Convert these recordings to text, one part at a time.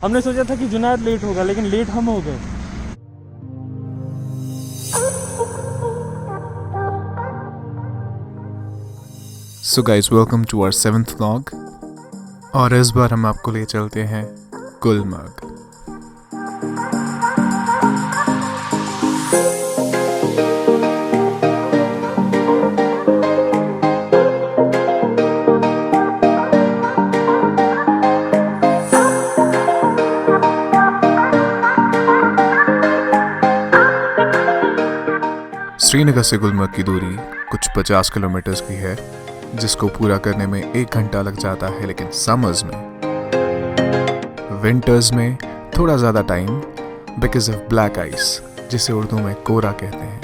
हमने सोचा था कि जुनायद लेट होगा, लेकिन लेट हम हो गए। So guys, welcome to our 7th vlog और इस बार हम आपको ले चलते हैं गुलमर्ग। श्रीनगर से गुलमर्ग की दूरी कुछ 50 किलोमीटर्स की है, जिसको पूरा करने में 1 घंटा लग जाता है। लेकिन समर्स में, विंटर्स में थोड़ा ज़्यादा time, because of black ice, जिसे उर्दू में कोहरा कहते हैं।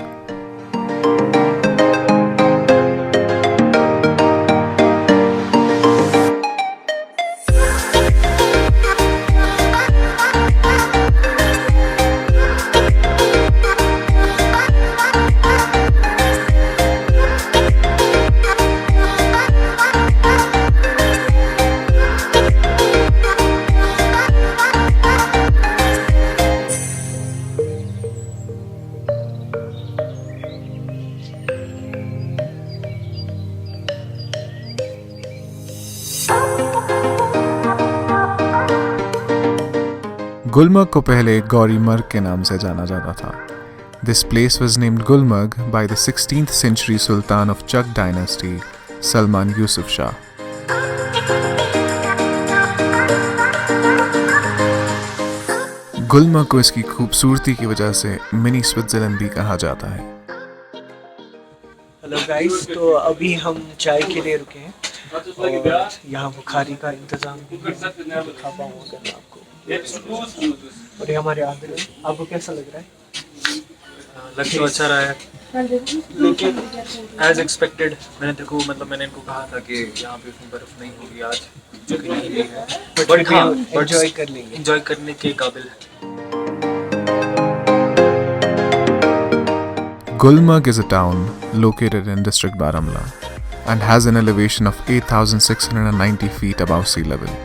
गुलमर्ग को पहले गौरीमर्ग के नाम से जाना जाता था। This place was named Gulmarg by the 16th century sultan of Chak dynasty, Salman Yusuf Shah. Gulmarg को इसकी खूबसूरती की वजह से मिनी स्विट्जरलैंड भी कहा जाता है। हेलो गाइस, तो अभी हम चाय के लिए रुके हैं और यहाँ बुखारी का इंतज़ाम दिखा पाऊँगा मैं आपको। और ये हमारे आदिल है। आपको कैसा लग रहा है? लग तो अच्छा रहा है, लेकिन एज एक्सपेक्टेड मैंने इनको कहा था कि यहाँ पे उतनी बर्फ़ नहीं होगी आज, जो कि नहीं है, बट हाँ, एंजॉय कर लेंगे, एंजॉय करने के काबिल है। Gulmarg is a town located in District Baramulla and has an elevation of 8,690 feet above sea level.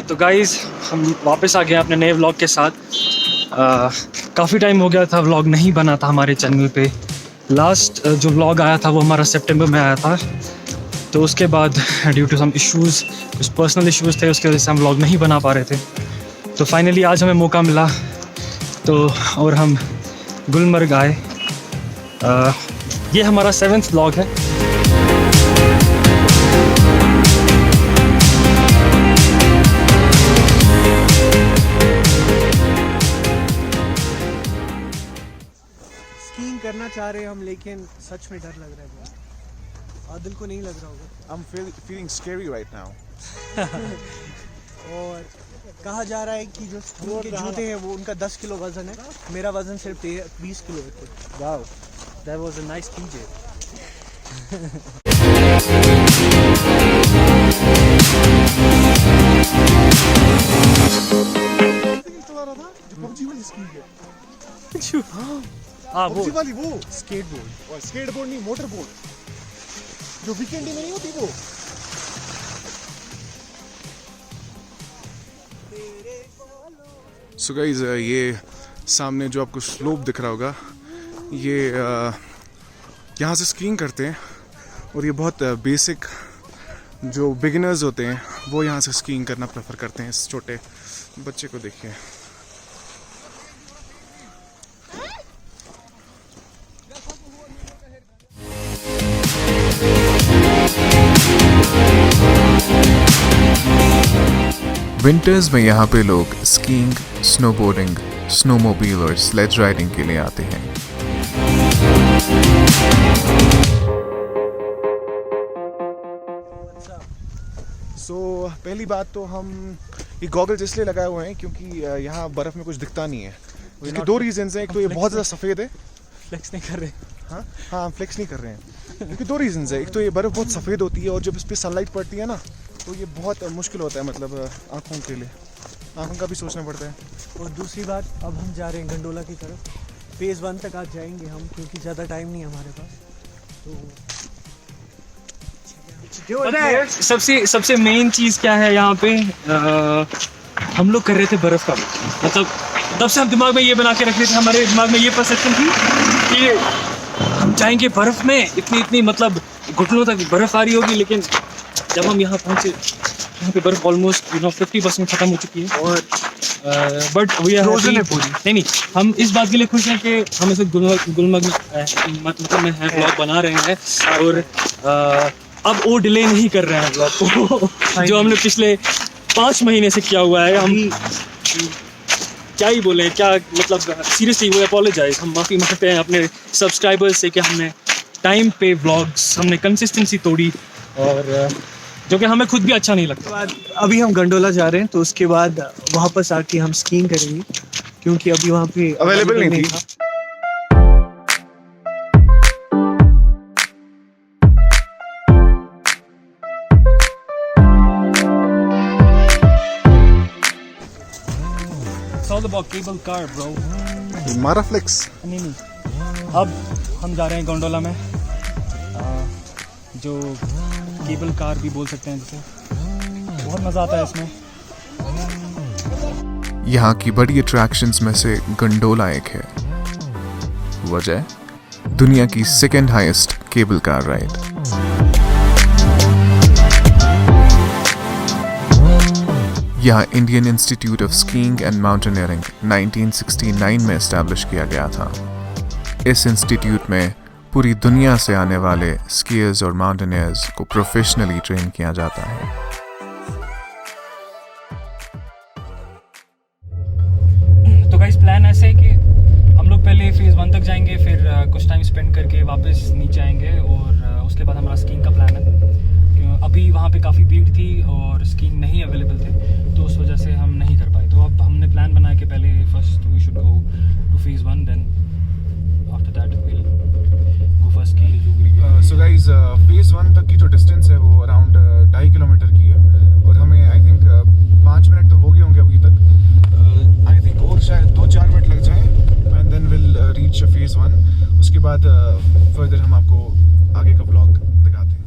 तो गाइज़, हम वापस आ गए अपने नए व्लॉग के साथ। काफ़ी टाइम हो गया था व्लॉग नहीं बना था हमारे चैनल पे। लास्ट जो व्लॉग आया था वो हमारा सितंबर में आया था, तो उसके बाद ड्यू टू सम इश्यूज़, कुछ पर्सनल इश्यूज़ थे, उसकी वजह से हम व्लॉग नहीं बना पा रहे थे। तो फाइनली आज हमें मौका मिला तो और हम गुलमर्ग आए। ये हमारा 7th व्लॉग है। करना चाह रहे हैं हम, लेकिन सच में डर लग रहा है बहुत। आदिल को नहीं लग रहा होगा। I'm feeling scary right now. और कहा जा रहा है कि जो स्कूल के जूते हैं वो उनका 10 किलो वजन है, मेरा वजन सिर्फ 20 किलो है। Wow, that was a nice PJ. हाँ, वो वाली वो स्केटबोर्ड, और स्केटबोर्ड नहीं, मोटरबोर्ड, जो वीकेंड में नहीं होती वो। So guys, ये सामने जो आपको स्लोप दिख रहा होगा, ये यहाँ से स्कीइंग करते हैं, और ये बहुत बेसिक जो बिगिनर्स होते हैं वो यहाँ से स्कीइंग करना प्रेफर करते हैं। इस छोटे बच्चे को देखिए। विंटर्स में यहाँ पे लोग स्कीइंग, स्नोबोर्डिंग, स्नोमोबाइल और स्लेज राइडिंग के लिए आते हैं। पहली बात तो हम ये गॉगल्स इसलिए लगाए हुए हैं क्योंकि यहाँ बर्फ़ में कुछ दिखता नहीं है। उसके 2 रीजंस हैं। एक तो ये बहुत ज़्यादा सफ़ेद है, फ्लेक्स नहीं कर रहे। हाँ, फ्लेक्स नहीं कर रहे हैं क्योंकि 2 रीजंस है। एक तो ये बर्फ़ बहुत सफ़ेद होती है और जब इस पर सनलाइट पड़ती है ना तो ये बहुत मुश्किल होता है, मतलब आँखों के लिए, आँखों का भी सोचना पड़ता है। और दूसरी बात, अब हम जा रहे हैं गंडोला की तरफ। फेज़ 1 तक आज जाएंगे हम, क्योंकि ज़्यादा टाइम नहीं है हमारे पास। तो पता है सबसे मेन चीज़ क्या है यहाँ पे? हम लोग कर रहे थे बर्फ़ का वेट। मतलब तब से हम दिमाग में ये बना के रख रहे थे, हमारे दिमाग में ये परसेप्शन थी कि हम जाएंगे बर्फ़ में, इतनी मतलब घुटनों तक बर्फ़ आ रही होगी। लेकिन जब हम यहाँ पहुँचे, यहाँ पे बर्फ़ ऑलमोस्ट 50% ख़त्म हो चुकी है। और बट वी आर नहीं, हम इस बात के लिए खुश हैं कि हम इसे गुलमर्ग मतलब में है ब्लॉग बना रहे हैं। और अब वो डिले नहीं कर रहे हैं ब्लॉग को जो हमने पिछले 5 महीने से किया हुआ है। हम क्या ही बोले, क्या मतलब सीरियसली वो अपोलोजाइज, हम माफ़ी मांगते हैं अपने सब्सक्राइबर्स से कि हमने टाइम पे व्लॉग्स, हमने कंसिस्टेंसी तोड़ी, और जो कि हमें खुद भी अच्छा नहीं लगता। अभी हम गंडोला जा रहे हैं, तो उसके बाद वापस आके हम स्कीइंग करेंगे, क्योंकि अभी वहाँ पे अवेलेबल नहीं थी। था। It's all about cable car, bro. मारा फ्लेक्स। नहीं, अब हम जा रहे हैं गोंडोला में, जो केबल कार भी बोल सकते हैं जिसे। बहुत मज़ा आता है इसमें। यहाँ की बड़ी अट्रैक्शंस में से गंडोला एक है। वजह दुनिया की second highest cable car ride. यहाँ Indian Institute of Skiing and Mountaineering 1969 में एस्टैब्लिश किया गया था। इस इंस्टीट्यूट में पूरी दुनिया से आने वाले स्कीयर्स और माउंटेनियर्स को प्रोफेशनली ट्रेन किया जाता है। तो गाइस प्लान ऐसे है कि हम लोग पहले फेज़ 1 तक जाएंगे, फिर कुछ टाइम स्पेंड करके वापस नीचे आएंगे, और उसके बाद हमारा स्कीइंग का प्लान है। अभी वहाँ पे काफ़ी भीड़ थी और स्कीइंग नहीं अवेलेबल थे, तो उस वजह से हम नहीं कर पाए। तो अब हमने प्लान बनाया कि पहले first we should go to phase 1, then after that will go for skiing. So guys, phase 1 तक की जो डिस्टेंस है वो अराउंड 2.5 किलोमीटर की है, और हमें आई थिंक 5 मिनट तो हो गए होंगे अभी तक। आई थिंक और शायद 2-4 मिनट लग जाएं, and then will reach phase 1। उसके बाद फर्दर हम आपको आगे का ब्लॉग दिखाते हैं।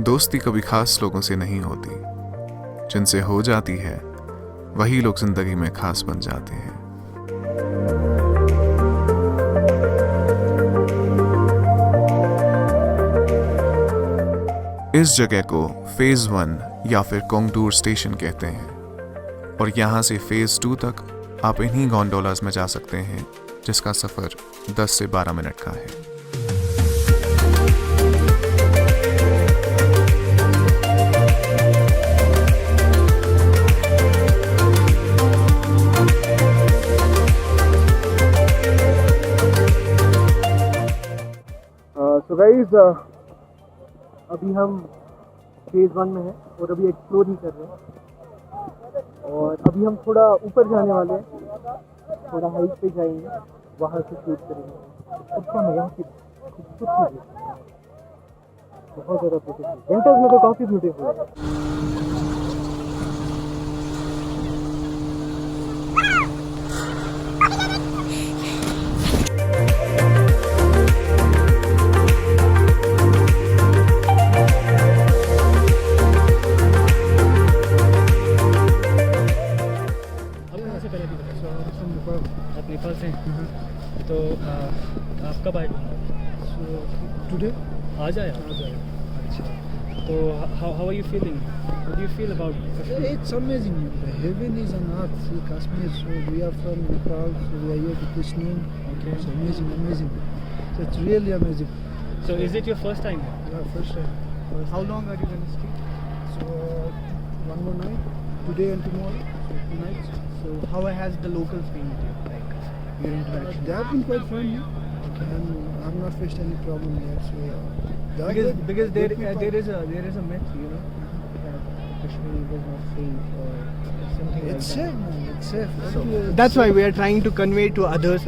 दोस्ती कभी खास लोगों से नहीं होती, जिनसे हो जाती है वही लोग जिंदगी में खास बन जाते हैं। इस जगह को फेज़ 1 या फिर कोंगटूर स्टेशन कहते हैं, और यहाँ से फेज़ 2 तक आप इन्हीं गोंडोलास में जा सकते हैं, जिसका सफ़र 10 से 12 मिनट का है। तो गाइस, अभी हम फेज़ 1 में हैं और अभी एक्सप्लोर ही कर रहे हैं, और अभी हम थोड़ा ऊपर जाने वाले हैं, थोड़ा हाइट पे जाएंगे, वहाँ से शूट करेंगे। अच्छा, मैं यहाँ की खूबसूरती बहुत ज़्यादा ब्यूटीफुल, विंटर्स में तो काफ़ी ब्यूटीफुल है। आप नेपाल से तो आप कब आए Today? आज आए अच्छा तो how are you feeling? What do you feel about Kashmir? It's amazing. The heaven is on earth. See, Kashmir. So we are from Nepal. So we are here to Kashmir. Okay. It's amazing, amazing. So it's really amazing. So is it your first time? Yeah, first time. How long are you going to stay? So one more night, today and tomorrow. So 2 nights. So how has the locals been with you? Like your interaction? They have been quite friendly. And I've not faced any problem yet. So they are good. Because there Good people. there is a myth, you know, that Kashmir was not safe or something like It's that. safe, man. It's safe. So Everywhere it's that's why safe. we are trying to convey to others.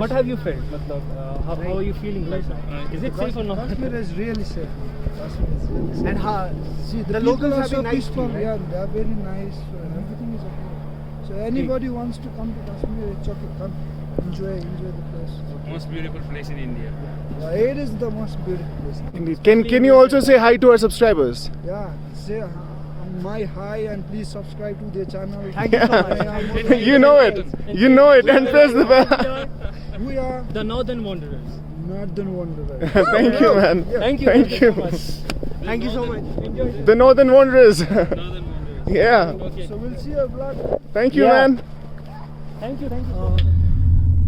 What have you felt? मतलब how are you feeling right now? Is it safe or not? Kashmir is really safe. Kashmir is really safe. And how See, the people locals are have so been nice to peaceful. you, right? Yeah, they are very nice. And everything is okay. So anybody wants to come to Kashmir, it's okay. Come, enjoy the place. Most beautiful place in India. Yeah, it is the most beautiful place. Indeed. Can you also say hi to our subscribers? Yeah, say my hi and please subscribe to their channel. Thank you so much. You know it. You know it. And press the bell. We are The Northern Wanderers. Northern Wanderers. Thank you, man. Thank you. Thank you. so much. Thank you so much. The Northern Wanderers. Northern Wanderers. Yeah. Okay. So we'll see your vlog. Thank you, Yeah. man. Thank you.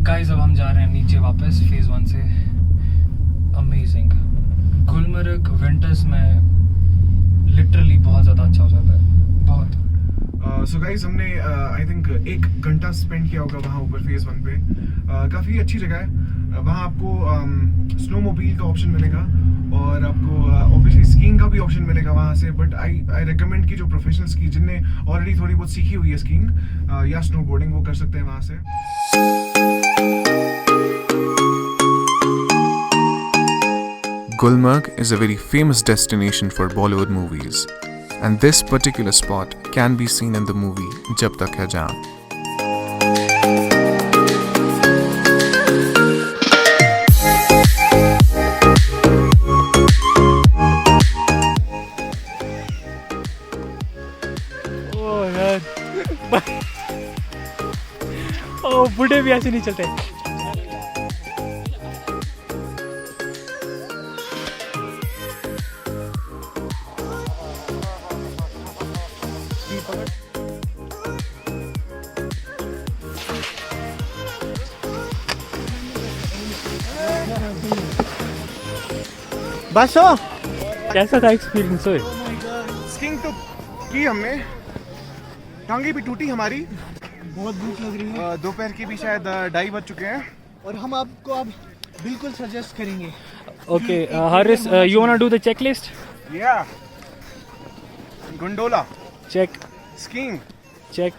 Guys अब हम जा रहे हैं नीचे वापस phase 1 से। Amazing Gulmarg winters में literally बहुत ज़्यादा अच्छा हो जाता है, बहुत। सो गाइस हमने आई थिंक 1 घंटा स्पेंड किया होगा वहाँ ऊपर फेज़ 1 पे। काफ़ी अच्छी जगह है। वहाँ आपको स्नोमोबाइल का ऑप्शन मिलेगा और आपको ऑब्वियसली स्कीइंग का भी ऑप्शन मिलेगा वहाँ से। बट आई रिकमेंड कि जो प्रोफेशनल स्की जिनने ऑलरेडी थोड़ी बहुत सीखी हुई है स्कीइंग या स्नोबोर्डिंग, वो कर सकते हैं वहाँ से। Gulmarg is a very famous destination for Bollywood movies, and this particular spot can be seen in the movie Jab Tak Hai Jaan. ओह यार ओह बूढ़े भी ऐसे नहीं चलते। बस हो कैसा था एक्सपीरियंस? होए स्कीइंग तो की हमने, टांगे भी टूटी हमारी। बहुत भूख लग रही है दोपहर के भी शायद 2:30 बज चुके हैं। और हम आपको अब बिल्कुल सजेस्ट करेंगे। Okay Haris, you want to do the checklist? या गुंडोला, चेक स्कीइंग, चेक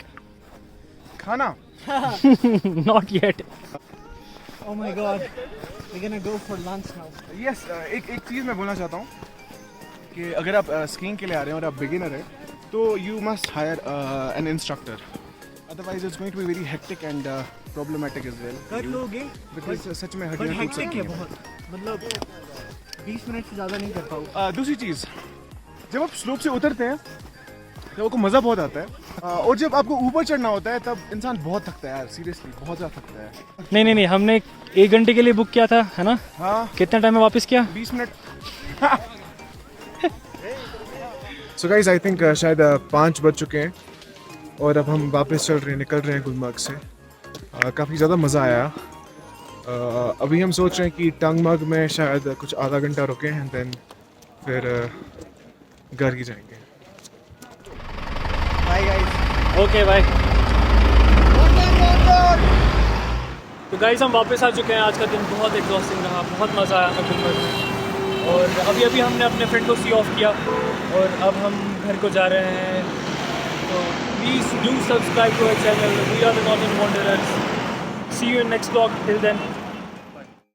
खाना। Not yet. Oh my God, we're gonna go for lunch now. Yes एक चीज़ मैं बोलना चाहता हूँ कि अगर आप स्कीइंग के लिए आ रहे हैं और आप बिगिनर हैं तो you must hire an instructor, otherwise it's going to be very hectic and problematic as well. कर लोगे बिकॉज सच में बट हड्डियाँ टूट हेक्टिक सकती है हैं। बहुत, मतलब 20 मिनट से ज़्यादा नहीं कर पाऊँ। दूसरी चीज़, जब आप स्लोप से उतरते हैं तब आपको मज़ा बहुत आता है, और जब आपको ऊपर चढ़ना होता है तब इंसान बहुत थकता है यार, सीरियसली बहुत ज़्यादा थकता है। नहीं हमने 1 घंटे के लिए बुक किया था, है ना? हाँ, कितना टाइम में वापस किया? 20 minute. So guys I think शायद 5 बज चुके हैं और अब हम वापस निकल रहे हैं गुलमर्ग से। काफ़ी ज़्यादा मज़ा आया। अभी हम सोच रहे हैं कि टंगमर्ग में शायद कुछ आधा घंटा रुकें एंड देन फिर घर ही जाएंगे। Bye guys. Okay bye. तो गाइस हम वापस आ चुके हैं। आज का दिन बहुत एग्जॉस्टिंग रहा, बहुत मज़ा आया था गुलमर्ग में। और अभी हमने अपने फ्रेंड को सी ऑफ किया और अब हम घर को जा रहे हैं। तो please do subscribe to our channel. We are the northern wanderers. See you in next vlog. Till then